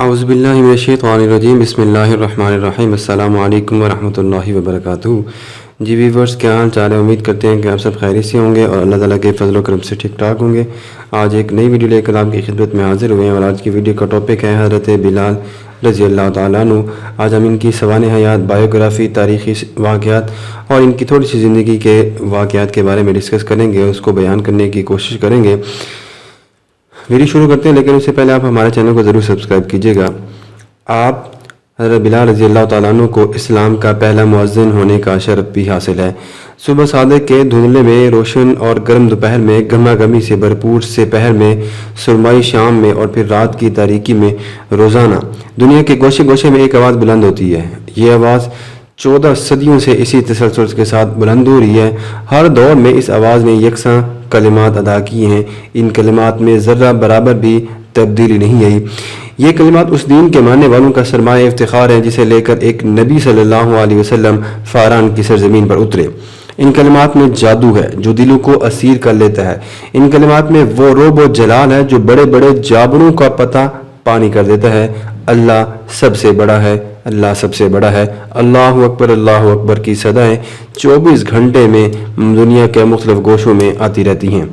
اعوذ باللہ من الشیطان الرجیم بسم اللہ الرحمن الرحیم السلام علیکم ورحمۃ اللہ وبرکاتہ۔ جی ویورز، کیا حال چال ہے؟ امید کرتے ہیں کہ آپ سب خیریت سے ہوں گے اور اللہ تعالیٰ کے فضل و کرم سے ٹھیک ٹھاک ہوں گے۔ آج ایک نئی ویڈیو لے کر آپ کی خدمت میں حاضر ہوئے ہیں اور آج کی ویڈیو کا ٹاپک ہے حضرت بلال رضی اللہ تعالیٰ عنہ۔ آج ہم ان کی سوانح حیات، بایوگرافی، تاریخی واقعات اور ان کی تھوڑی سی زندگی کے واقعات کے بارے میں ڈسکس کریں گے، اس کو بیان کرنے کی کوشش کریں گے۔ ویڈیو شروع کرتے ہیں، لیکن اس سے پہلے آپ ہمارے چینل کو ضرور سبسکرائب کیجیے گا۔ آپ حضرت بلال رضی اللہ تعالیٰ عنہ کو اسلام کا پہلا مؤذن ہونے کا شرف بھی حاصل ہے۔ صبح صادق کے دھندلے میں، روشن اور گرم دوپہر میں، گہما گہمی سے بھرپور سے پہر میں، سرمائی شام میں اور پھر رات کی تاریکی میں روزانہ دنیا کے گوشے گوشے میں ایک آواز بلند ہوتی ہے۔ یہ آواز 14 صدیوں سے اسی تسلسل کے ساتھ بلند ہو رہی ہے۔ ہر دور میں اس آواز نے یکساں کلمات ادا کی ہیں، ان کلمات میں ذرہ برابر بھی تبدیلی نہیں آئی۔ یہ کلمات اس دین کے ماننے والوں کا سرمایہ افتخار ہے جسے لے کر ایک نبی صلی اللہ علیہ وسلم فاران کی سرزمین پر اترے۔ ان کلمات میں جادو ہے جو دلوں کو اسیر کر لیتا ہے۔ ان کلمات میں وہ رعب و جلال ہے جو بڑے بڑے جابروں کا پتہ پانی کر دیتا ہے۔ اللہ سب سے بڑا ہے، اللہ سب سے بڑا ہے، اللہ اکبر کی صدائیں 24 گھنٹے میں دنیا کے مختلف گوشوں میں آتی رہتی ہیں۔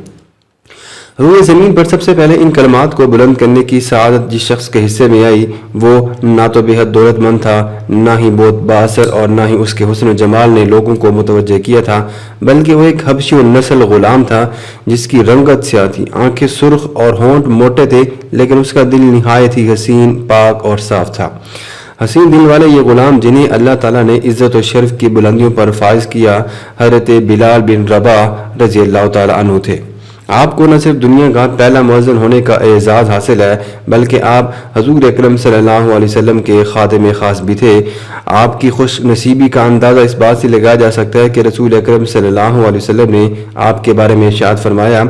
روئے زمین پر سب سے پہلے ان کلمات کو بلند کرنے کی سعادت جس شخص کے حصے میں آئی، وہ نہ تو بے حد دولت مند تھا، نہ ہی بہت بااثر، اور نہ ہی اس کے حسن و جمال نے لوگوں کو متوجہ کیا تھا، بلکہ وہ ایک حبشی نسل غلام تھا جس کی رنگت سیاہ تھی، آنکھیں سرخ اور ہونٹ موٹے تھے، لیکن اس کا دل نہایت ہی حسین، پاک اور صاف تھا۔ حسین دل والے یہ غلام جنہیں اللہ تعالیٰ نے عزت و شرف کی بلندیوں پر فائز کیا، حضرت بلال بن رباح رضی اللہ تعالیٰ عنہ تھے۔ آپ کو نہ صرف دنیا کا پہلا مؤذن ہونے کا اعزاز حاصل ہے، بلکہ آپ حضور اکرم صلی اللہ علیہ وسلم کے خادم خاص بھی تھے۔ آپ کی خوش نصیبی کا اندازہ اس بات سے لگایا جا سکتا ہے کہ رسول اکرم صلی اللہ علیہ وسلم نے آپ کے بارے میں ارشاد فرمایا،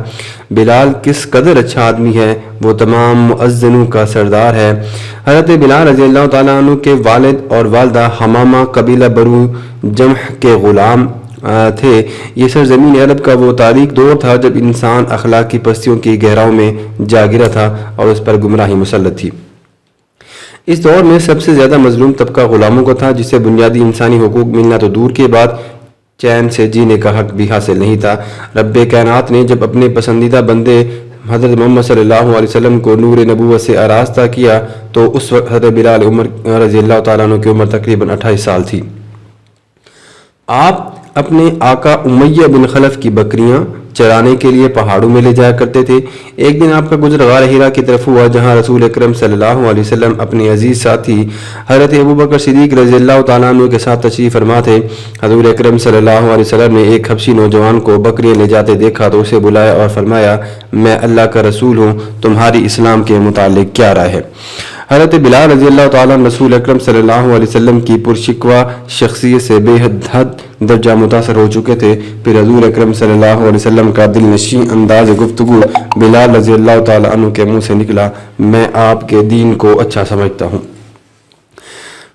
بلال کس قدر اچھا آدمی ہے، وہ تمام مؤذنوں کا سردار ہے۔ حضرت بلال رضی اللہ تعالیٰ عنہ کے والد اور والدہ حمامہ قبیلہ بنو جمح کے غلام تھے۔ یہ سرزمین عرب کا وہ تاریک دور تھا جب انسان اخلاقی پستیوں کی گہراؤں میں جا گرا تھا اور اس پر گمراہی مسلط تھی۔ اس دور میں سب سے زیادہ مظلوم طبقہ غلاموں کو تھا، جسے بنیادی انسانی حقوق ملنا تو دور کے بعد چین سے جینے کا حق بھی حاصل نہیں تھا۔ رب کائنات نے جب اپنے پسندیدہ بندے حضرت محمد صلی اللہ علیہ وسلم کو نور نبوت سے آراستہ کیا تو اس وقت حضرت بلال رضی اللہ تعالیٰ عنہ کی عمر تقریباً 28 سال تھی۔ آپ اپنے آقا امیہ بن خلف کی بکریاں چرانے کے لیے پہاڑوں میں لے جایا کرتے تھے۔ ایک دن آپ کا گزر غار ہیرا کی طرف ہوا، جہاں رسول اکرم صلی اللہ علیہ وسلم اپنے عزیز ساتھی حضرت ابوبکر صدیق رضی اللہ تعالیٰ عنہ کے ساتھ تشریف فرما تھے۔ حضور اکرم صلی اللہ علیہ وسلم نے ایک حبشی نوجوان کو بکریاں لے جاتے دیکھا تو اسے بلایا اور فرمایا، میں اللہ کا رسول ہوں، تمہاری اسلام کے متعلق کیا رائے ہے؟ حضرت بلال رضی اللہ تعالیٰ رسول اکرم صلی اللہ علیہ وسلم کی پرشکوہ شخصیت سے بے حد درجہ متاثر ہو چکے تھے۔ پھر حضور اکرم صلی اللہ علیہ وسلم کا دل نشین انداز گفتگو بلال رضی اللہ تعالیٰ عنہ کے منہ سے نکلا، میں آپ کے دین کو اچھا سمجھتا ہوں۔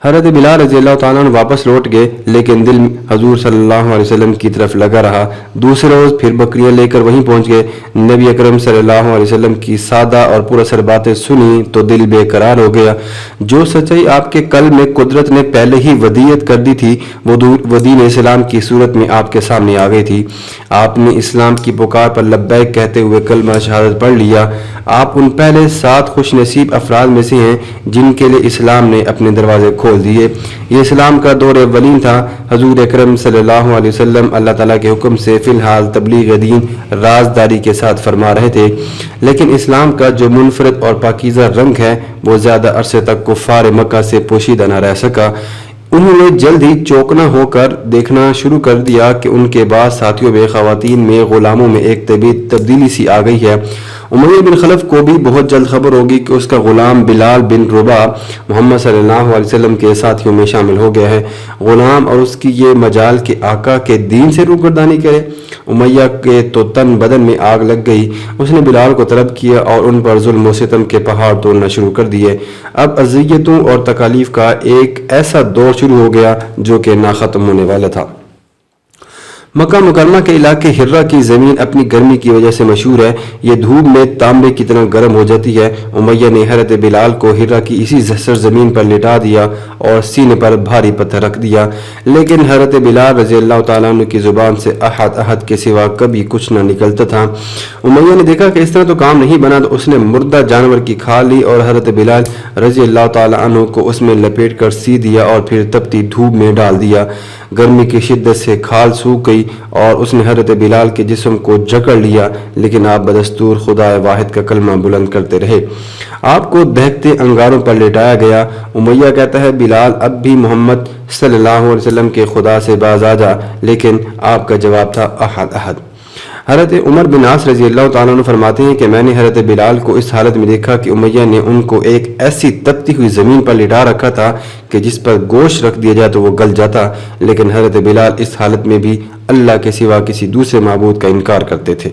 حضرت بلال رضی اللہ تعالیٰ عنہ واپس لوٹ گئے، لیکن دل حضور صلی اللہ علیہ وسلم کی طرف لگا رہا۔ دوسرے روز پھر بکریاں لے کر وہیں پہنچ گئے۔ نبی اکرم صلی اللہ علیہ وسلم کی سادہ اور پر اثر باتیں سنی تو دل بے قرار ہو گیا۔ جو سچائی آپ کے قلب میں قدرت نے پہلے ہی ودیعت کر دی تھی، وہ دین اسلام کی صورت میں آپ کے سامنے آ گئی تھی۔ آپ نے اسلام کی پکار پر لبیک کہتے ہوئے کلمہ شہادت پڑھ لیا۔ آپ ان پہلے 7 خوش نصیب افراد میں سے ہیں جن کے لیے اسلام نے اپنے دروازے کھول دیے۔ یہ اسلام کا دور اولین تھا۔ حضور اکرم صلی اللہ علیہ وسلم اللہ تعالیٰ کے حکم سے فی الحال تبلیغ دین رازداری کے ساتھ فرما رہے تھے، لیکن اسلام کا جو منفرد اور پاکیزہ رنگ ہے وہ زیادہ عرصے تک کفار مکہ سے پوشیدہ نہ رہ سکا۔ انہوں نے جلد ہی چوکنا ہو کر دیکھنا شروع کر دیا کہ ان کے بعد ساتھیوں میں، خواتین میں، غلاموں میں ایک تبدیلی سی آ گئی ہے۔ امیہ بن خلف کو بھی بہت جلد خبر ہوگی کہ اس کا غلام بلال بن رباح محمد صلی اللہ علیہ وسلم کے ساتھیوں میں شامل ہو گیا ہے۔ غلام اور اس کی یہ مجال کے آقا کے دین سے روگردانی کرے۔ امیہ کے تو تن بدن میں آگ لگ گئی۔ اس نے بلال کو طلب کیا اور ان پر ظلم و ستم کے پہاڑ توڑنا شروع کر دیے۔ اب اذیتوں اور تکالیف کا ایک ایسا دور شروع ہو گیا جو کہ نہ ختم ہونے والا تھا۔ مکہ مکرمہ کے علاقے ہرہ کی زمین اپنی گرمی کی وجہ سے مشہور ہے، یہ دھوپ میں تانبے کی طرح گرم ہو جاتی ہے۔ امیہ نے حضرت بلال کو ہرہ کی اسی سرزمین پر لٹا دیا اور سینے پر بھاری پتھر رکھ دیا، لیکن حضرت بلال رضی اللہ تعالیٰ عنہ کی زبان سے احد احد کے سوا کبھی کچھ نہ نکلتا تھا۔ امیہ نے دیکھا کہ اس طرح تو کام نہیں بنا، تو اس نے مردہ جانور کی کھال لی اور حضرت بلال رضی اللہ تعالیٰ عنہ کو اس میں لپیٹ کر سی دیا اور پھر تپتی دھوپ میں ڈال دیا۔ گرمی کی شدت سے کھال سوکھ گئی اور اس نے حضرت بلال کے جسم کو جکڑ لیا، لیکن آپ بدستور خدا واحد کا کلمہ بلند کرتے رہے۔ آپ کو دہکتے انگاروں پر لٹایا گیا۔ امیہ کہتا ہے بلال اب بھی محمد صلی اللہ علیہ وسلم کے خدا سے باز آ جا، لیکن آپ کا جواب تھا احد احد۔ حضرت عمر بن عاص رضی اللہ تعالیٰ عنہ فرماتے ہیں کہ میں نے حضرت بلال کو اس حالت میں دیکھا کہ امیہ نے ان کو ایک ایسی تپتی ہوئی زمین پر لٹا رکھا تھا کہ جس پر گوشت رکھ دیا جائے تو وہ گل جاتا، لیکن حضرت بلال اس حالت میں بھی اللہ کے سوا کسی دوسرے معبود کا انکار کرتے تھے۔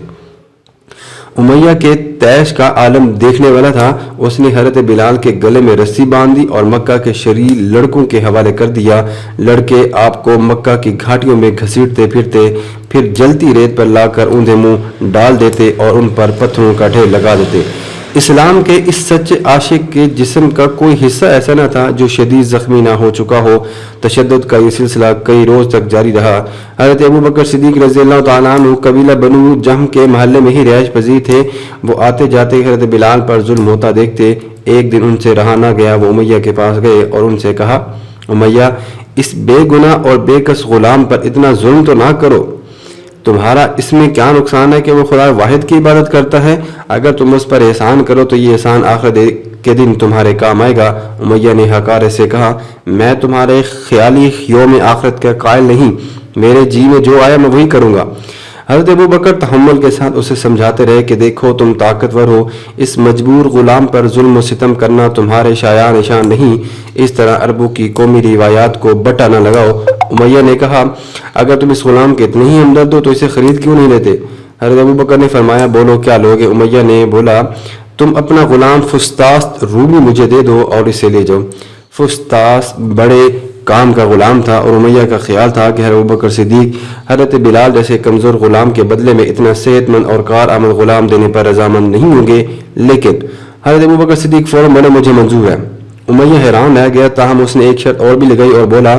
امیہ کے تیش کا عالم دیکھنے والا تھا، اس نے حضرت بلال کے گلے میں رسی باندھ دی اور مکہ کے شریر لڑکوں کے حوالے کر دیا۔ لڑکے آپ کو مکہ کی گھاٹیوں میں گھسیٹتے پھرتے، پھر جلتی ریت پر لا کر اوندے منہ ڈال دیتے اور ان پر پتھروں کا ڈھیر لگا دیتے۔ اسلام کے اس سچے عاشق کے جسم کا کوئی حصہ ایسا نہ تھا جو شدید زخمی نہ ہو چکا ہو۔ تشدد کا یہ سلسلہ کئی روز تک جاری رہا۔ حضرت ابوبکر صدیق رضی اللہ تعالیٰ عنہ قبیلہ بنو جہم کے محلے میں ہی رہائش پذیر تھے۔ وہ آتے جاتے حضرت بلال پر ظلم ہوتا دیکھتے۔ ایک دن ان سے رہا نہ گیا، وہ امیہ کے پاس گئے اور ان سے کہا، امیہ اس بے گناہ اور بے کس غلام پر اتنا ظلم تو نہ کرو، تمہارا اس میں کیا نقصان ہے کہ وہ خدا واحد کی عبادت کرتا ہے؟ اگر تم اس پر احسان کرو تو یہ احسان آخرت کے دن تمہارے کام آئے گا۔ امیہ نے حقارت سے کہا، میں تمہارے خیالی یوم آخرت کا قائل نہیں، میرے جی میں جو آیا میں وہی کروں گا۔ حضرت ابوبکر تحمل کے ساتھ اسے سمجھاتے رہے کہ دیکھو تم طاقتور ہو، اس مجبور غلام پر ظلم و ستم کرنا تمہارے شایان نشان نہیں، اس طرح عربوں کی قومی روایات کو بٹا نہ لگاؤ۔ امیہ نے کہا، اگر تم اس غلام کے اتنے ہی ہمدرد ہو تو اسے خرید کیوں نہیں لیتے؟ حضرت ابوبکر نے فرمایا، بولو کیا لوگے؟ امیہ نے بولا، تم اپنا غلام فسطاس رومی مجھے دے دو اور اسے لے جاؤ۔ فسطاس بڑے کام کا غلام تھا اور امیہ کا خیال تھا کہ حضرت ابوبکر صدیق حضرت بلال جیسے کمزور غلام کے بدلے میں اتنا صحت مند اور کارآمد غلام دینے پر رضامند نہیں ہوں گے، لیکن حضرت ابوبکر صدیق فوراً بولے، مجھے منظور ہے۔ امیہ حیران رہ گیا، تاہم اس نے ایک شرط اور بھی لگائی اور بولا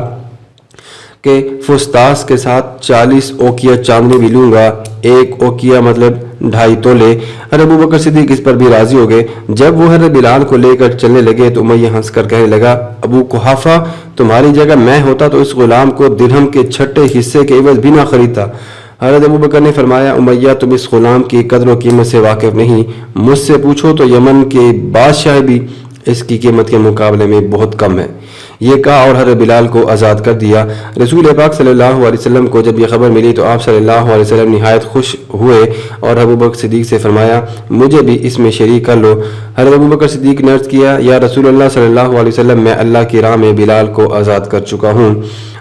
کہ فسطاس کے ساتھ 40 اوقیہ چاندنی بھی لوں گا، ایک اوقیہ مطلب 2.5 تولے۔ حضرت ابوبکر صدیق اس پر بھی راضی ہو گئے۔ جب وہ حضرت بلال کو لے کر چلنے لگے تو امیہ ہنس کر کہنے لگا، ابو قحافہ تمہاری جگہ میں ہوتا تو اس غلام کو درہم کے چھٹے حصے کے عوض بھی نہ خریدتا۔ حضرت ابوبکر نے فرمایا، امیہ تم اس غلام کی قدر و قیمت سے واقف نہیں، مجھ سے پوچھو تو یمن کے بادشاہ بھی اس کی قیمت کے مقابلے میں بہت کم ہے۔ یہ کہا اور حضرت بلال کو آزاد کر دیا۔ رسول پاک صلی اللہ علیہ وسلم کو جب یہ خبر ملی تو آپ صلی اللہ علیہ وسلم نہایت خوش ہوئے اور ابوبکر صدیق سے فرمایا، مجھے بھی اس میں شریک کر لو۔ حضرت ابوبکر صدیق نے عرض کیا، یا رسول اللہ صلی اللہ علیہ وسلم، میں اللہ کی راہ میں بلال کو آزاد کر چکا ہوں۔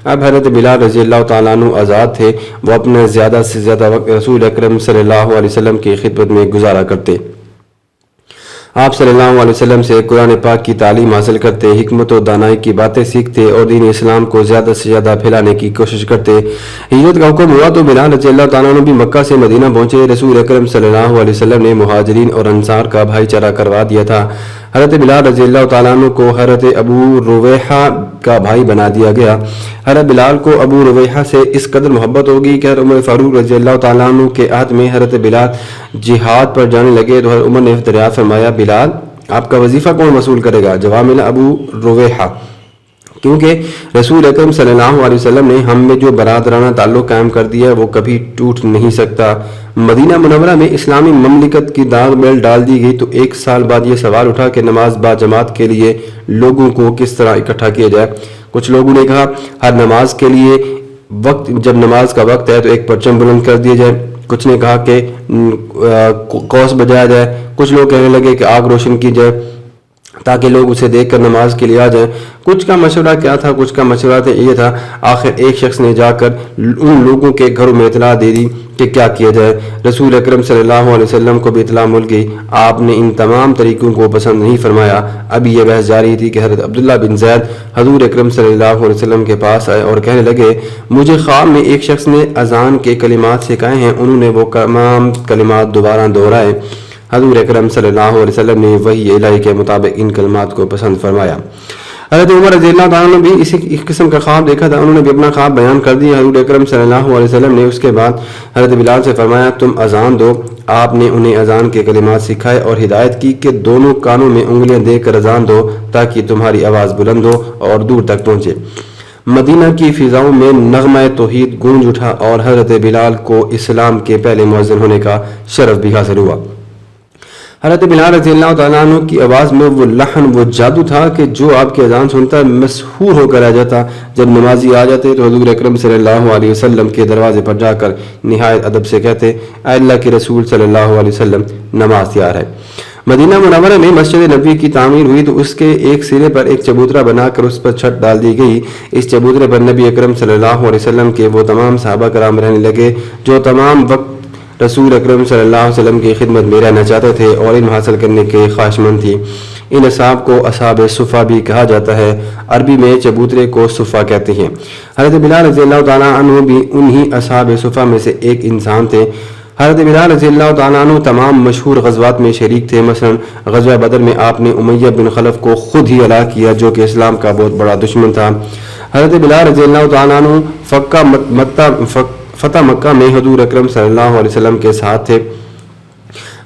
اب حضرت بلال رضی اللہ تعالیٰ عنہ آزاد تھے، وہ اپنا زیادہ سے زیادہ وقت رسول اکرم صلی اللہ علیہ وسلم کی خدمت میں گزارا کرتے۔ آپ صلی اللہ علیہ وسلم سے قرآن پاک کی تعلیم حاصل کرتے، حکمت و دانائی کی باتیں سیکھتے اور دین اسلام کو زیادہ سے زیادہ پھیلانے کی کوشش کرتے۔ ہجرت کا حکم ہوا تو بلال رضی اللہ تعالیٰ عنہ بھی مکہ سے مدینہ پہنچے۔ رسول اکرم صلی اللہ علیہ وسلم نے مہاجرین اور انصار کا بھائی چارہ کروا دیا تھا۔ حضرت بلال رضی اللہ تعالیٰ عنہ کو حضرت ابو رویحہ کا بھائی بنا دیا گیا۔ حضرت بلال کو ابو رویحہ سے اس قدر محبت ہوگی کہ حضرت عمر فاروق رضی اللہ تعالیٰ عنہ کے عہد میں حضرت بلال جہاد پر جانے لگے تو حضرت عمر نے دریافت فرمایا، بلال آپ کا وظیفہ کون مسئول کرے گا؟ جواب ملا، ابو رویحہ، کیونکہ رسول اکرم صلی اللہ علیہ وسلم نے ہم میں جو برادرانہ تعلق قائم کر دیا ہے وہ کبھی ٹوٹ نہیں سکتا۔ مدینہ منورہ میں اسلامی مملکت کی داغ میل ڈال دی گئی تو 1 سال بعد یہ سوال اٹھا کہ نماز با جماعت کے لیے لوگوں کو کس طرح اکٹھا کیا جائے۔ کچھ لوگوں نے کہا ہر نماز کے لیے وقت، جب نماز کا وقت ہے تو ایک پرچم بلند کر دیا جائے۔ کچھ نے کہا کہ قوس بجایا جائے۔ کچھ لوگ کہنے لگے کہ آگ روشن کی جائے۔ تاکہ لوگ اسے دیکھ کر نماز کے لیے آ جائیں۔ کچھ کا مشورہ کیا تھا؟ کچھ کا مشورہ یہ تھا، آخر ایک شخص نے جا کر ان لوگوں کے گھروں میں اطلاع دے دی کہ کیا کیا جائے۔ رسول اکرم صلی اللہ علیہ وسلم کو بھی اطلاع مل گئی۔ آپ نے ان تمام طریقوں کو پسند نہیں فرمایا۔ ابھی یہ بحث جاری تھی کہ حضرت عبداللہ بن زید حضور اکرم صلی اللہ علیہ وسلم کے پاس آئے اور کہنے لگے، مجھے خواب میں ایک شخص نے اذان کے کلمات سکھائے ہیں، انہوں نے وہ تمام کلمات دوبارہ دہرائے۔ حضور اکرم صلی اللہ علیہ وسلم نے وحی الہی کے مطابق ان کلمات کو پسند فرمایا۔ حضرت عمر رضی اللہ تعالیٰ نے بھی اسی قسم کا خواب دیکھا تھا، انہوں نے بھی اپنا خواب بیان کر دیا۔ حضور اکرم صلی اللہ علیہ وسلم نے اس کے بعد حضرت بلال سے فرمایا، تم اذان دو۔ آپ نے انہیں اذان کے کلمات سکھائے اور ہدایت کی کہ دونوں کانوں میں انگلیاں دے کر اذان دو تاکہ تمہاری آواز بلند ہو اور دور تک پہنچے۔ مدینہ کی فضاؤں میں نغمہ توحید گونج اٹھا اور حضرت بلال کو اسلام کے پہلے مؤذن ہونے کا شرف بھی حاصل ہوا۔ حضرت بلال رضی اللہ تعالیٰ عنہ کی آواز میں وہ لحن، وہ جادو تھا کہ جو آپ کی اذان سنتا مسحور ہو کر رہ جاتا۔ جب نمازی آ جاتے تو حضور اکرم صلی اللہ علیہ وسلم کے دروازے پر جا کر نہایت ادب سے کہتے، اے اللہ کے رسول صلی اللہ علیہ وسلم، نماز تیار ہے۔ مدینہ منورہ میں مسجد نبوی کی تعمیر ہوئی تو اس کے ایک سرے پر ایک چبوترا بنا کر اس پر چھت ڈال دی گئی۔ اس چبوترے پر نبی اکرم صلی اللہ علیہ وسلم کے وہ تمام صحابہ کرام رہنے لگے جو تمام وقت رسول اکرم صلی اللہ علیہ وسلم کی خدمت میں رہنا چاہتے تھے اور علم حاصل کرنے کے خواہشمند تھی۔ ان اصحاب کو اصحاب صفا بھی کہا جاتا ہے، عربی میں چبوترے کو صفا کہتے ہیں۔ حضرت بلال رضی اللہ تعالیٰ عنہ بھی انہی اصحاب صفا میں سے ایک انسان تھے۔ حضرت بلال رضی اللہ تعالیٰ عنہ تمام مشہور غزوات میں شریک تھے، مثلا غزوہ بدر میں آپ نے امیہ بن خلف کو خود ہی ہلاک کیا جو کہ اسلام کا بہت بڑا دشمن تھا۔ حضرت بلال رضی اللہ تعالیٰ عنہ فتح مکہ میں حضور اکرم صلی اللہ علیہ وسلم کے ساتھ تھے۔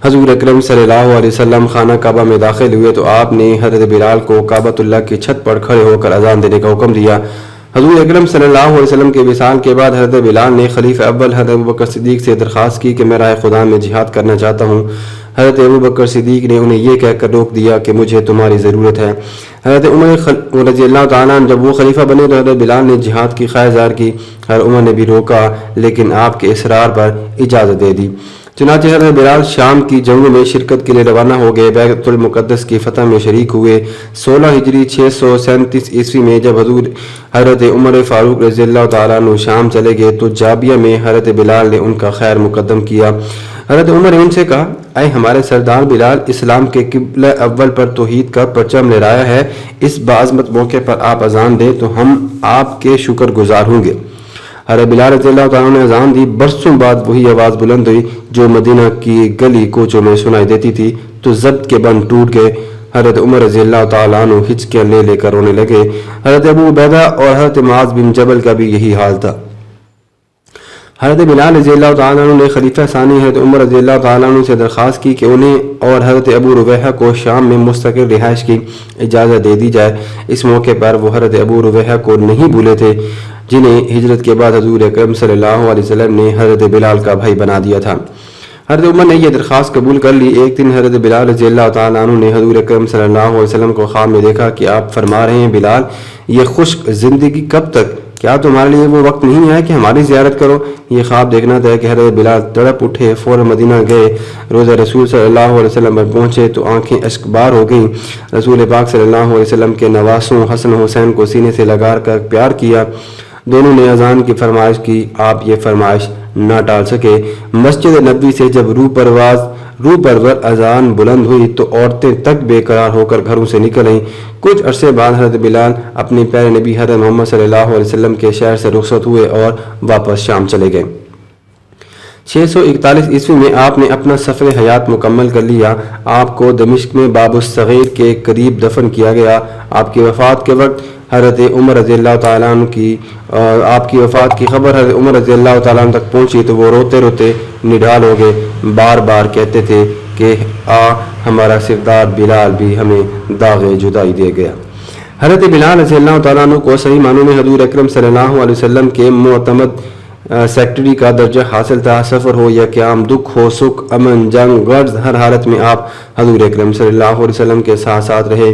حضور اکرم صلی اللہ علیہ وسلم خانہ کعبہ میں داخل ہوئے تو آپ نے حضرت بلال کو کعبۃ اللہ کی چھت پر کھڑے ہو کر اذان دینے کا حکم دیا۔ حضور اکرم صلی اللہ علیہ وسلم کے وصال کے بعد حضرت بلال نے خلیفہ اول حضرت ابوبکر صدیق سے درخواست کی کہ میں راہ خدا میں جہاد کرنا چاہتا ہوں۔ حضرت ابوبکر صدیق نے انہیں یہ کہہ کر روک دیا کہ مجھے تمہاری ضرورت ہے۔ حضرت عمر رضی اللہ تعالیٰ عنہ جب وہ خلیفہ بنے تو حضرت بلال نے جہاد کی خواہش ظاہر کی۔ حضرت عمر نے بھی روکا لیکن آپ کے اصرار پر اجازت دے دی۔ چنانچہ حضرت بلال شام کی جنگوں میں شرکت کے لیے روانہ ہو گئے، بیت المقدس کی فتح میں شریک ہوئے۔ 16 ہجری 637 عیسوی میں جب حضرت عمر فاروق رضی اللہ تعالیٰ عنہ شام چلے گئے تو جابیہ میں حضرت بلال نے ان کا خیر مقدم کیا۔ حضرت عمر نے ان سے کہا، اے ہمارے سردار بلال، اسلام کے قبلہ اول پر توحید کا پرچم لہرایا ہے، اس باعظمت موقع پر آپ اذان دیں تو ہم آپ کے شکر گزار ہوں گے۔ حضرت بلال رضی اللہ تعالیٰ نے اذان دی۔ برسوں بعد وہی آواز بلند ہوئی جو مدینہ کی گلی کوچوں میں سنائی دیتی تھی تو ضبط کے بند ٹوٹ گئے۔ حضرت عمر رضی اللہ تعالیٰ عنہ ہچکیاں لے لے کر رونے لگے۔ حضرت ابو عبیدہ اور حضرت معاذ بن جبل کا بھی یہی حال تھا۔ حضرت بلال رضی اللہ تعالیٰ عنہ نے خلیفہ ثانی حضرت عمر رضی اللہ تعالیٰ عنہ سے درخواست کی کہ انہیں اور حضرت ابو رویحہ کو شام میں مستقل رہائش کی اجازت دے دی جائے۔ اس موقع پر وہ حضرت ابو رویحہ کو نہیں بھولے تھے جنہیں ہجرت کے بعد حضور اکرم صلی اللہ علیہ وسلم نے حضرت بلال کا بھائی بنا دیا تھا۔ حضرت عمر نے یہ درخواست قبول کر لی۔ ایک دن حضرت بلال رضی اللہ تعالیٰ عنہ نے حضور اکرم صلی اللہ علیہ وسلم کو خواب میں دیکھا کہ آپ فرما رہے ہیں، بلال، یہ خشک زندگی کب تک؟ کیا تمہارے لیے وہ وقت نہیں ہے کہ ہماری زیارت کرو؟ یہ خواب دیکھنا تھا کہ حضرت بلال تڑپ اٹھے، فوراً مدینہ گئے، روضہ رسول صلی اللہ علیہ وسلم پر پہنچے تو آنکھیں اشک بار ہو گئیں۔ رسول پاک صلی اللہ علیہ وسلم کے نواسوں حسن و حسین کو سینے سے لگا کر پیار کیا۔ دونوں نے اذان کی فرمائش کی، آپ یہ فرمائش نہ ٹال سکے۔ مسجد نبوی سے جب روح پرور اذان بلند ہوئی تو عورتیں تک بے قرار ہو کر گھروں سے نکل آئیں۔ کچھ عرصے بعد حضرت بلال اپنے پیارے نبی حضرت محمد صلی اللہ علیہ وسلم کے شہر سے رخصت ہوئے اور واپس شام چلے گئے۔ 641 عیسوی میں آپ نے اپنا سفر حیات مکمل کر لیا۔ آپ کو دمشق میں باب الصغیر کے قریب دفن کیا گیا۔ آپ کی وفات کے وقت حضرت عمر رضی اللہ تعالیٰ عنہ آپ کی وفات کی خبر حضرت عمر رضی اللہ تعالیٰ عنہ تک پہنچی تو وہ روتے روتے نڈال ہو گئے، بار بار کہتے تھے کہ ہمارا سردار بلال بھی ہمیں داغ جدائی دے گیا۔ حضرت بلال رضی اللہ تعالیٰ عنہ کو صحیح معنوں میں حضور اکرم صلی اللہ علیہ وسلم کے معتمد سیکٹری کا درجہ حاصل تھا۔ سفر ہو یا قیام، دکھ ہو، سکھ، امن، جنگ، غرض، ہر حالت میں آپ حضور اکرم صلی اللہ علیہ وسلم کے ساتھ ساتھ رہے۔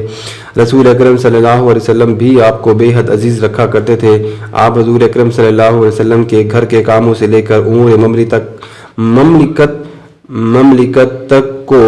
رسول اکرم صلی اللہ علیہ وسلم بھی آپ کو بے حد عزیز رکھا کرتے تھے۔ آپ حضور اکرم صلی اللہ علیہ وسلم کے گھر کے کاموں سے لے کر امور مملکت تک کو